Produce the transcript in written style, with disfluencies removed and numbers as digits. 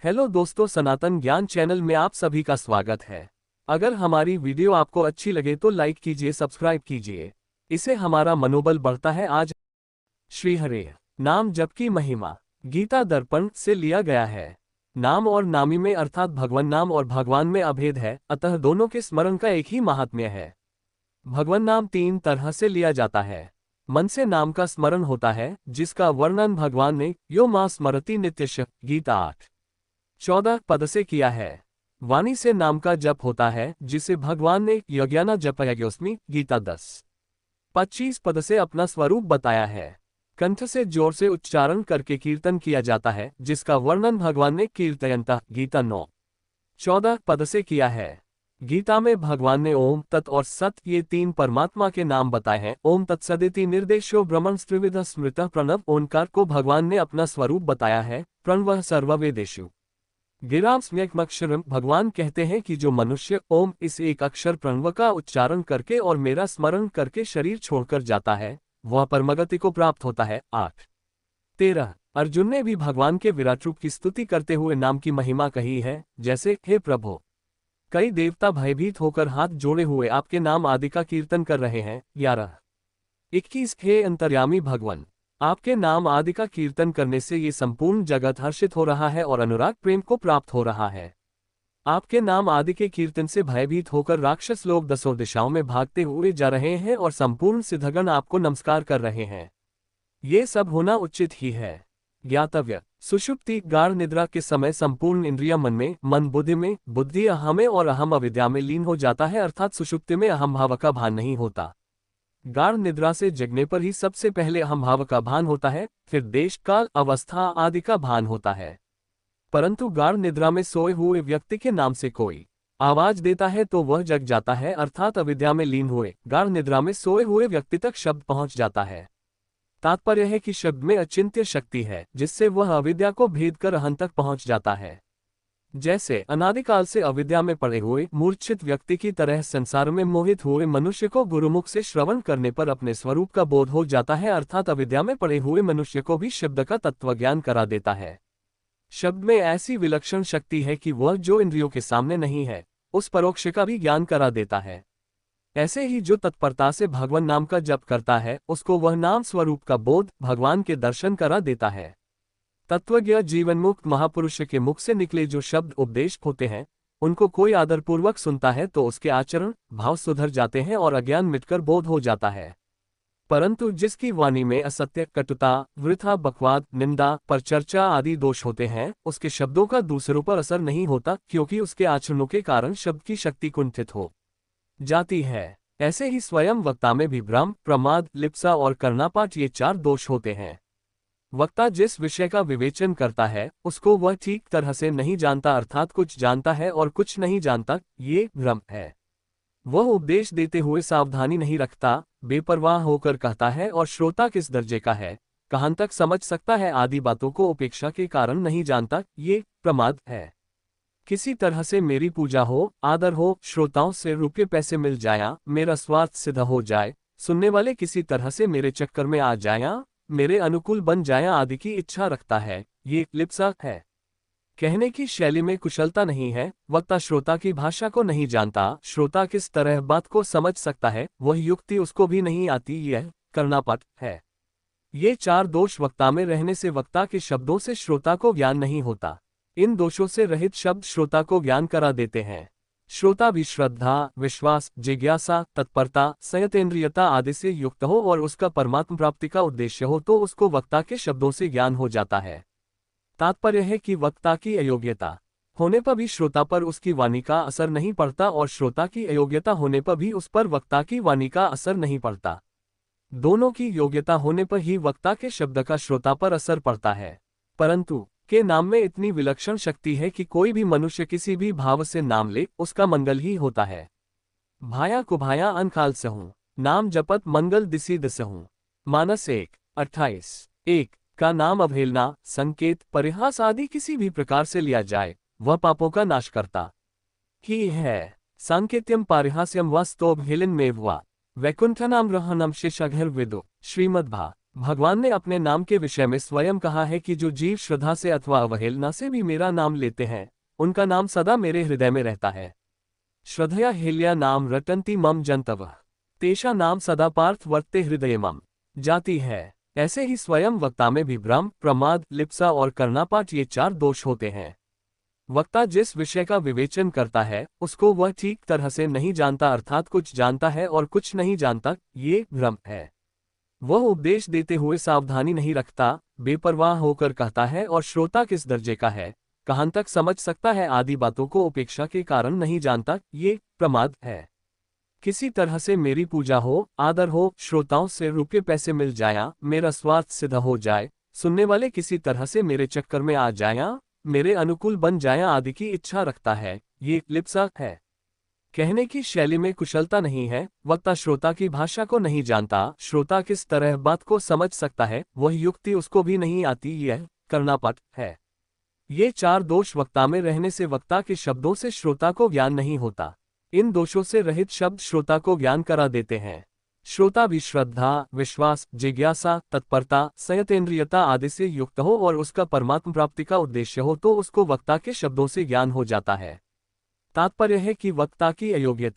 Hello दोस्तों, सनातन ज्ञान channel में आप सभी का स्वागत है। अगर हमारी वीडियो आपको अच्छी लगे तो लाइक कीजिए, सब्सक्राइब कीजिए, इससे हमारा मनोबल बढ़ता है। आज श्री हरे नाम जप की महिमा गीता दर्पण से लिया गया है। नाम और नामी में अर्थात भगवान नाम और भगवान में अभेद है, अतः दोनों के स्मरण का एक ही महात्म्य है। भगवान नाम तीन तरह से लिया जाता है। मन से नाम का स्मरण होता है, जिसका वर्णन भगवान ने यो मां स्मरति नित्यश गीता 8:14 पद से किया है। वाणी से नाम का जप होता है, जिसे भगवान ने यज्ञाना जपयज्ञोस्मि गीता 10:25 पद से अपना स्वरूप बताया है। कंठ से जोर से उच्चारण करके कीर्तन किया जाता है, जिसका वर्णन भगवान ने कीर्तयन्तः गीता 9:14 पद से किया है। गीता में भगवान ने ओम तत् और सत ये तीन परमात्मा के नाम बताए हैं। ओम तत्सदिति निर्देशो ब्रह्मण त्रिविध स्मृतः प्रणव ओंकार को भगवान ने अपना स्वरूप बताया है। प्रणवः सर्ववेदेषु गिराम स्म्यक्मक्षरम भगवान कहते हैं कि जो मनुष्य ओम इस एक अक्षर प्रणव का उच्चारण करके और मेरा स्मरण करके शरीर छोड़कर जाता है, वह परमगति को प्राप्त होता है। 8:13 अर्जुन ने भी भगवान के विराट रूप की स्तुति करते हुए नाम की महिमा कही है, जैसे हे प्रभु, कई देवता भयभीत होकर हाथ जोड़े हुए आपके नाम आदि का कीर्तन कर रहे हैं। 11:21 हे अंतर्यामी भगवान, आपके नाम आदि का कीर्तन करने से ये संपूर्ण जगत हर्षित हो रहा है और अनुराग प्रेम को प्राप्त हो रहा है। आपके नाम आदि के कीर्तन से भयभीत होकर राक्षस लोग दसों दिशाओं में भागते हुए जा रहे हैं और संपूर्ण सिद्धगण आपको नमस्कार कर रहे हैं। ये सब होना उचित ही है। ज्ञातव्य सुषुप्ति गाढ़ निद्रा के समय संपूर्ण इंद्रिया मन में, मन बुद्धि में, बुद्धि अहम में और अहम अविद्या में लीन हो जाता है, अर्थात सुषुप्ति में अहम भाव का भान नहीं होता। गाढ़ निद्रा से जगने पर ही सबसे पहले अहम भाव का भान होता है, फिर देश काल अवस्था आदि का भान होता है। परंतु गाढ़ निद्रा में सोए हुए व्यक्ति के नाम से कोई आवाज देता है तो वह जग जाता है, अर्थात अविद्या में लीन हुए गाढ़ निद्रा में सोए हुए व्यक्ति तक शब्द पहुंच जाता है। तात्पर्य है कि शब्द में अचिंत्य शक्ति है, जिससे वह अविद्या को भेद कर अहं तक पहुंच जाता है। जैसे अनादिकाल से अविद्या में पड़े हुए मूर्छित व्यक्ति की तरह संसार में मोहित हुए मनुष्य को गुरुमुख से श्रवण करने पर अपने स्वरूप का बोध हो जाता है, अर्थात अविद्या में पड़े हुए मनुष्य को भी शब्द का तत्वज्ञान करा देता है। शब्द में ऐसी विलक्षण शक्ति है कि वह जो इंद्रियों के सामने नहीं है, उस परोक्ष का भी ज्ञान करा देता है। ऐसे ही जो तत्परता से भगवान नाम का जप करता है, उसको वह नाम स्वरूप का बोध, भगवान के दर्शन करा देता है। तत्वज्ञ जीवनमुक्त महापुरुष के मुख से निकले जो शब्द उपदेश होते हैं, उनको कोई आदरपूर्वक सुनता है तो उसके आचरण भाव सुधर जाते हैं और अज्ञान मिटकर बोध हो जाता है। परंतु जिसकी वाणी में असत्य, कटुता, वृथा बकवाद, निंदा, परचर्चा आदि दोष होते हैं, उसके शब्दों का दूसरों पर असर नहीं होता, क्योंकि उसके आचरणों के कारण शब्द की शक्ति कुंठित हो जाती है। ऐसे ही स्वयं वक्ता में भी भ्रम, प्रमाद, लिप्सा और कर्णापाठ ये चार दोष होते हैं। वक्ता जिस विषय का विवेचन करता है, उसको वह ठीक तरह से नहीं जानता, अर्थात कुछ जानता है और कुछ नहीं जानता, ये भ्रम है। वह उपदेश देते हुए सावधानी नहीं रखता, बेपरवाह होकर कहता है और श्रोता किस दर्जे का है, कहां तक समझ सकता है आदि बातों को उपेक्षा के कारण नहीं जानता, ये प्रमाद है। किसी तरह से मेरी पूजा हो, आदर हो, श्रोताओं से रुपये पैसे मिल जाया, मेरा स्वार्थ सिद्ध हो जाए, सुनने वाले किसी तरह से मेरे चक्कर में आ जाया, मेरे अनुकूल बन जाया आदि की इच्छा रखता है, ये लिप्सा है। कहने की शैली में कुशलता नहीं है, वक्ता श्रोता की भाषा को नहीं जानता, श्रोता किस तरह बात को समझ सकता है वह युक्ति उसको भी नहीं आती, यह कर्णापाठ है। ये चार दोष वक्ता में रहने से वक्ता के शब्दों से श्रोता को ज्ञान नहीं होता। इन दोषों से रहित शब्द श्रोता को ज्ञान करा देते हैं। श्रोता भी श्रद्धा, विश्वास, जिज्ञासा, तत्परता, संयतेंद्रियता आदि से युक्त हो और उसका परमात्म प्राप्ति का उद्देश्य हो तो उसको वक्ता के शब्दों से ज्ञान हो जाता है। तात्पर्य है कि वक्ता की अयोग्यता होने पर भी श्रोता पर उसकी वाणी का असर नहीं पड़ता और श्रोता की अयोग्यता होने पर भी उस पर वक्ता की वाणी का असर नहीं पड़ता। दोनों की योग्यता होने पर ही वक्ता के शब्द का श्रोता पर असर पड़ता है। परंतु के नाम में इतनी विलक्षण शक्ति है कि कोई भी मनुष्य किसी भी भाव से नाम ले, उसका मंगल ही होता है। भाया कुभाया अनखाल सहूं, नाम जपत मंगल दिसी दसहूं। मानस 1:28 का नाम अवहेलना, संकेत, परिहास आदि किसी भी प्रकार से लिया जाए, वह पापों का नाश करता ही है। सांकेत्यम पारिहास्यम व स्तोभहेलन में वा वैकुंठनाम रहनम शिशघर विदो। श्रीमद्भा भगवान ने अपने नाम के विषय में स्वयं कहा है कि जो जीव श्रद्धा से अथवा अवहेलना से भी मेरा नाम लेते हैं, उनका नाम सदा मेरे हृदय में रहता है। श्रद्धया हेल्या नाम रटन्ति मम जन्तवः तेषा नाम सदा पार्थ वर्तते हृदये मम जाती है। ऐसे ही स्वयं वक्ता में भी भ्रम, प्रमाद, लिप्सा और कर्णापाठ ये 4 दोष होते हैं। वक्ता जिस विषय का विवेचन करता है उसको वह ठीक तरह से नहीं जानता, अर्थात कुछ जानता है और कुछ नहीं जानता, ये भ्रम है। वह उपदेश देते हुए सावधानी नहीं रखता, बेपरवाह होकर कहता है और श्रोता किस दर्जे का है, कहां तक समझ सकता है आदि बातों को उपेक्षा के कारण नहीं जानता, ये प्रमाद है। किसी तरह से मेरी पूजा हो, आदर हो, श्रोताओं से रुपये पैसे मिल जाया, मेरा स्वार्थ सिद्ध हो जाए, सुनने वाले किसी तरह से मेरे चक्कर में आ जाया, मेरे अनुकूल बन जाया आदि की इच्छा रखता है, ये लिप्सा है। कहने की शैली में कुशलता नहीं है, वक्ता श्रोता की भाषा को नहीं जानता, श्रोता किस तरह बात को समझ सकता है वह युक्ति उसको भी नहीं आती, यह कर्णापाठ है। ये 4 दोष वक्ता में रहने से वक्ता के शब्दों से श्रोता को ज्ञान नहीं होता। इन दोषों से रहित शब्द श्रोता को ज्ञान करा देते हैं। श्रोता भी श्रद्धा, विश्वास, जिज्ञासा, तत्परता, संयतेंद्रियता आदि से युक्त हो और उसका परमात्म प्राप्ति का उद्देश्य हो तो उसको वक्ता के शब्दों से ज्ञान हो जाता है। तात्पर्य है कि वक्ता की अयोग्यता